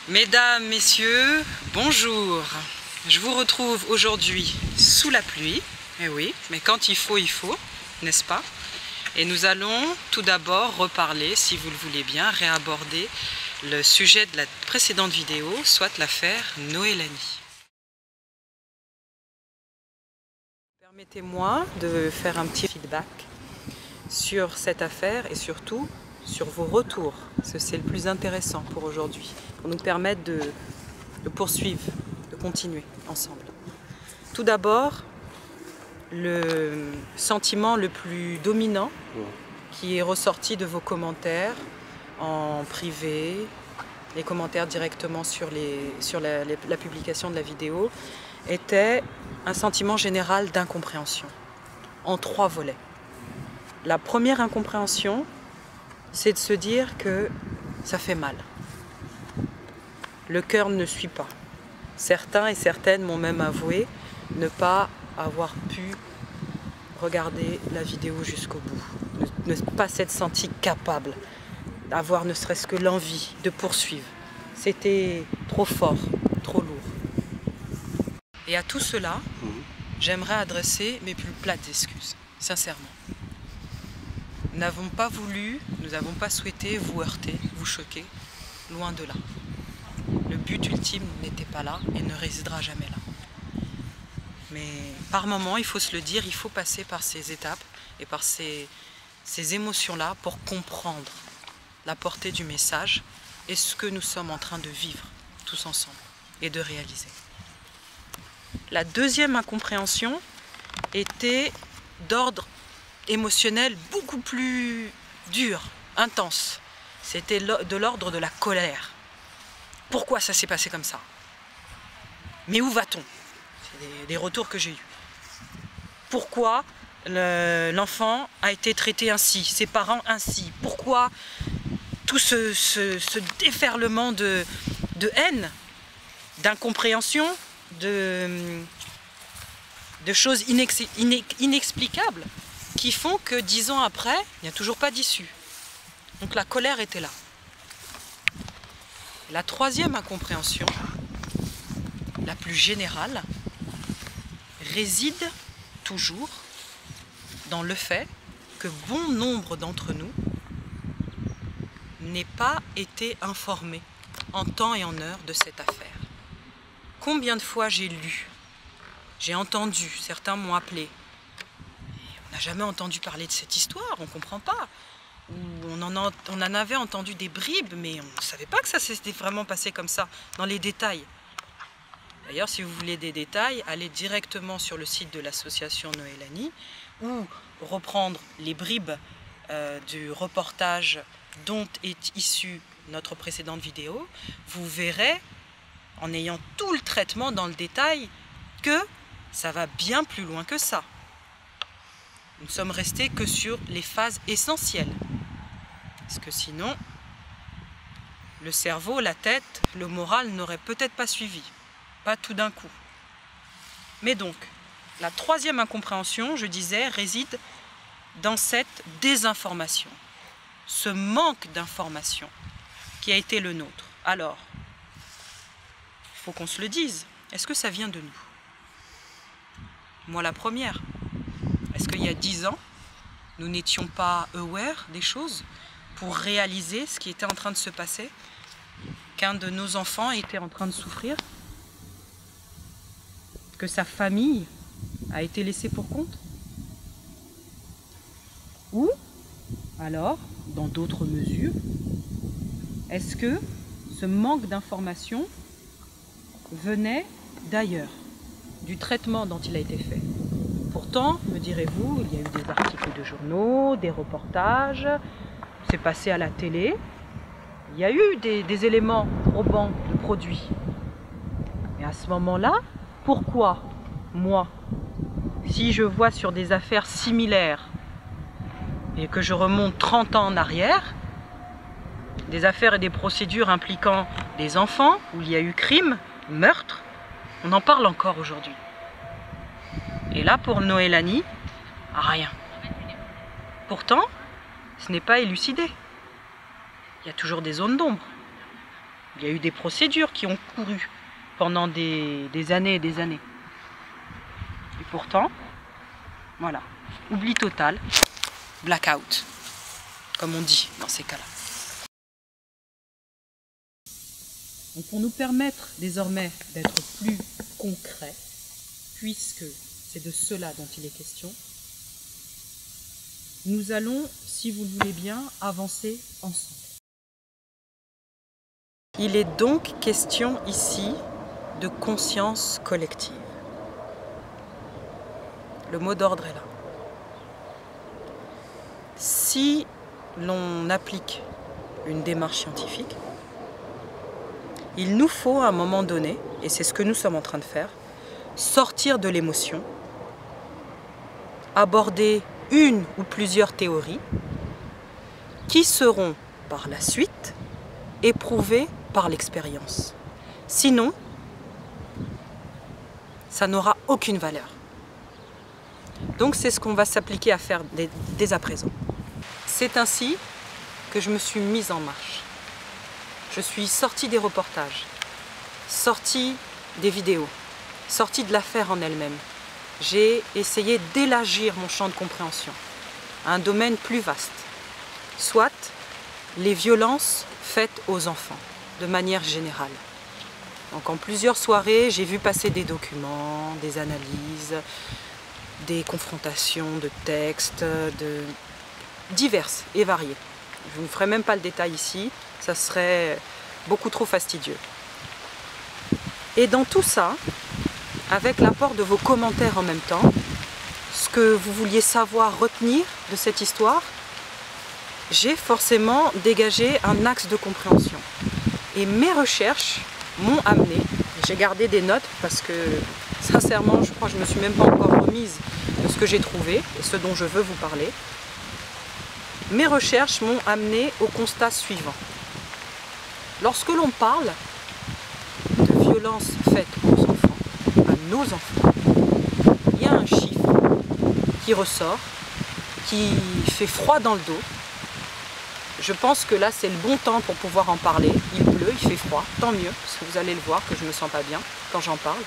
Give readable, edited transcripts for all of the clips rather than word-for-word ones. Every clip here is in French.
Mesdames, messieurs, bonjour. Je vous retrouve aujourd'hui sous la pluie. Eh oui, mais quand il faut, n'est-ce pas? Et nous allons tout d'abord reparler, si vous le voulez bien, réaborder le sujet de la précédente vidéo, soit l'affaire Noélanie. Permettez-moi de faire un petit feedback sur cette affaire et surtout sur vos retours, parce que c'est le plus intéressant pour aujourd'hui, pour nous permettre de poursuivre, de continuer ensemble. Tout d'abord, le sentiment le plus dominant qui est ressorti de vos commentaires en privé, les commentaires directement sur la publication de la vidéo, était un sentiment général d'incompréhension, en 3 volets. La première incompréhension, c'est de se dire que ça fait mal. Le cœur ne suit pas. Certains et certaines m'ont même avoué ne pas avoir pu regarder la vidéo jusqu'au bout, ne pas s'être senti capable d'avoir ne serait-ce que l'envie de poursuivre. C'était trop fort, trop lourd. Et à tout cela, j'aimerais adresser mes plus plates excuses, sincèrement. Nous n'avons pas voulu, nous n'avons pas souhaité vous heurter, vous choquer, loin de là. Le but ultime n'était pas là et ne résidera jamais là. Mais par moments, il faut se le dire, il faut passer par ces étapes et par ces émotions-là pour comprendre la portée du message et ce que nous sommes en train de vivre tous ensemble et de réaliser. La deuxième incompréhension était d'ordre émotionnel beaucoup plus dur, intense. C'était de l'ordre de la colère. Pourquoi ça s'est passé comme ça? Mais où va-t-on? C'est des retours que j'ai eus. Pourquoi l'enfant a été traité ainsi, ses parents ainsi? Pourquoi tout ce déferlement de haine, d'incompréhension, de choses inexplicables qui font que 10 ans après, il n'y a toujours pas d'issue. Donc la colère était là. La troisième incompréhension, la plus générale, réside toujours dans le fait que bon nombre d'entre nous n'aient pas été informés en temps et en heure de cette affaire. Combien de fois j'ai lu, j'ai entendu, certains m'ont appelé. On n'a jamais entendu parler de cette histoire, on ne comprend pas. Ou on en avait entendu des bribes, mais on ne savait pas que ça s'était vraiment passé comme ça, dans les détails. D'ailleurs, si vous voulez des détails, allez directement sur le site de l'association Noélanie ou reprendre les bribes du reportage dont est issue notre précédente vidéo. Vous verrez, en ayant tout le traitement dans le détail, que ça va bien plus loin que ça. Nous ne sommes restés que sur les phases essentielles. Parce que sinon, le cerveau, la tête, le moral n'auraient peut-être pas suivi. Pas tout d'un coup. Mais donc, la troisième incompréhension, je disais, réside dans cette désinformation. Ce manque d'information qui a été le nôtre. Alors, il faut qu'on se le dise. Est-ce que ça vient de nous? Moi, la première. Est-ce qu'il y a 10 ans, nous n'étions pas aware des choses pour réaliser ce qui était en train de se passer? Qu'un de nos enfants était en train de souffrir? Que sa famille a été laissée pour compte? Ou, alors, dans d'autres mesures, est-ce que ce manque d'information venait d'ailleurs, du traitement dont il a été fait? Pourtant, me direz-vous, il y a eu des articles de journaux, des reportages, c'est passé à la télé, il y a eu des éléments probants de produits. Et à ce moment-là, pourquoi, moi, si je vois sur des affaires similaires et que je remonte 30 ans en arrière, des affaires et des procédures impliquant des enfants, où il y a eu crime, meurtre, on en parle encore aujourd'hui. Et là, pour Noélanie, rien. Pourtant, ce n'est pas élucidé. Il y a toujours des zones d'ombre. Il y a eu des procédures qui ont couru pendant des années et des années. Et pourtant, voilà, oubli total, blackout, comme on dit dans ces cas-là. Donc pour nous permettre désormais d'être plus concrets, puisque c'est de cela dont il est question, nous allons, si vous le voulez bien, avancer ensemble. Il est donc question ici de conscience collective. Le mot d'ordre est là. Si l'on applique une démarche scientifique, il nous faut à un moment donné, et c'est ce que nous sommes en train de faire, sortir de l'émotion, aborder une ou plusieurs théories qui seront par la suite éprouvées par l'expérience. Sinon, ça n'aura aucune valeur. Donc c'est ce qu'on va s'appliquer à faire dès à présent. C'est ainsi que je me suis mise en marche. Je suis sortie des reportages, sortie des vidéos, sortie de l'affaire en elle-même. J'ai essayé d'élargir mon champ de compréhension à un domaine plus vaste, soit les violences faites aux enfants, de manière générale. Donc en plusieurs soirées, j'ai vu passer des documents, des analyses, des confrontations de textes, diverses et variées. Je ne vous ferai même pas le détail ici, ça serait beaucoup trop fastidieux. Et dans tout ça, avec l'apport de vos commentaires en même temps, ce que vous vouliez savoir, retenir de cette histoire, j'ai forcément dégagé un axe de compréhension. Et mes recherches m'ont amené, j'ai gardé des notes parce que sincèrement, je crois que je ne me suis même pas encore remise de ce que j'ai trouvé et ce dont je veux vous parler. Mes recherches m'ont amené au constat suivant. Lorsque l'on parle de violences faites aux enfants, à nos enfants, il y a un chiffre qui ressort, qui fait froid dans le dos. Je pense que là, c'est le bon temps pour pouvoir en parler. Il pleut, il fait froid, tant mieux, parce que vous allez le voir que je ne me sens pas bien quand j'en parle.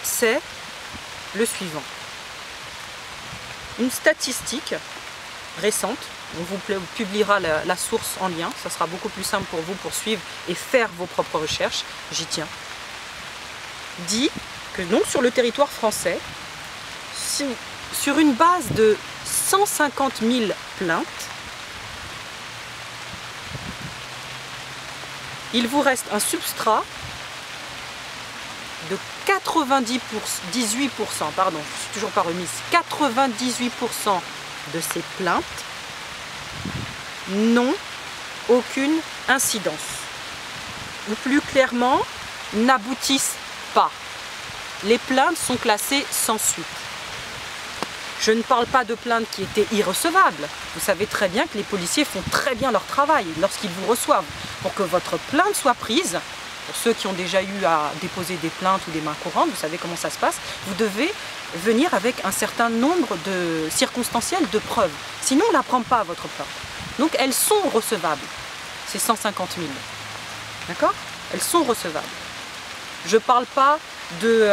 C'est le suivant. Une statistique récente, on vous publiera la source en lien, ça sera beaucoup plus simple pour vous pour suivre et faire vos propres recherches, j'y tiens, dit que donc sur le territoire français, sur une base de 150 000 plaintes, il vous reste un substrat de 98%, pardon, je ne suis toujours pas remise, 98% de ces plaintes n'ont aucune incidence. Ou plus clairement, n'aboutissent pas. Les plaintes sont classées sans suite. Je ne parle pas de plaintes qui étaient irrecevables. Vous savez très bien que les policiers font très bien leur travail lorsqu'ils vous reçoivent. Pour que votre plainte soit prise, pour ceux qui ont déjà eu à déposer des plaintes ou des mains courantes, vous savez comment ça se passe, vous devez venir avec un certain nombre de circonstanciels de preuves. Sinon, on ne la prend pas, votre plainte. Donc, elles sont recevables, ces 150 000. D'accord? Elles sont recevables. Je ne parle pas de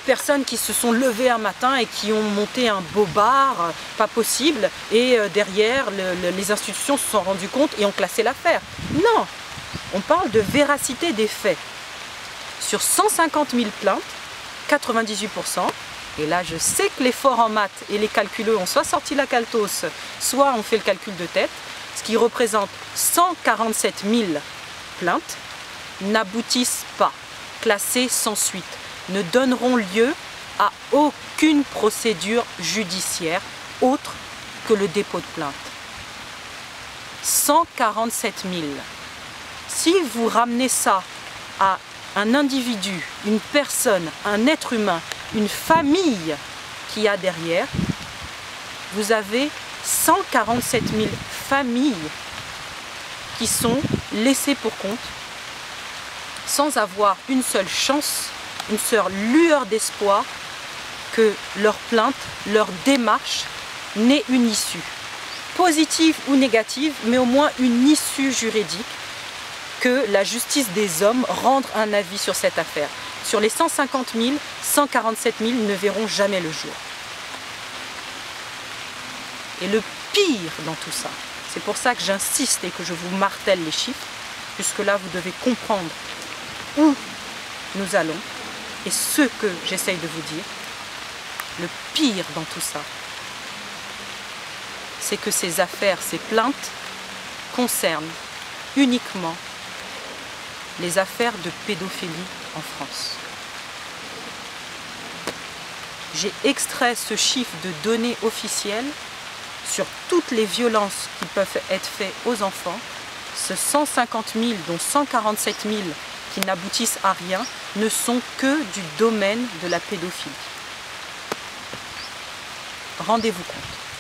personnes qui se sont levées un matin et qui ont monté un bobard, pas possible, et derrière, les institutions se sont rendues compte et ont classé l'affaire. Non! On parle de véracité des faits. Sur 150 000 plaintes, 98%, et là je sais que les forts en maths et les calculeux ont soit sorti la caltos, soit on fait le calcul de tête, ce qui représente 147 000 plaintes, n'aboutissent pas, classées sans suite, ne donneront lieu à aucune procédure judiciaire autre que le dépôt de plainte. 147 000. Si vous ramenez ça à un individu, une personne, un être humain, une famille qui a derrière, vous avez 147 000 familles qui sont laissées pour compte sans avoir une seule chance, une seule lueur d'espoir que leur plainte, leur démarche n'ait une issue. positive ou négative, mais au moins une issue juridique, que la justice des hommes rende un avis sur cette affaire. Sur les 150 000, 147 000 ne verront jamais le jour. Et le pire dans tout ça, c'est pour ça que j'insiste et que je vous martèle les chiffres, puisque là vous devez comprendre où nous allons et ce que j'essaye de vous dire. Le pire dans tout ça, c'est que ces affaires, ces plaintes concernent uniquement les affaires de pédophilie en France. J'ai extrait ce chiffre de données officielles sur toutes les violences qui peuvent être faites aux enfants. Ce 150 000, dont 147 000 qui n'aboutissent à rien, ne sont que du domaine de la pédophilie. Rendez-vous compte.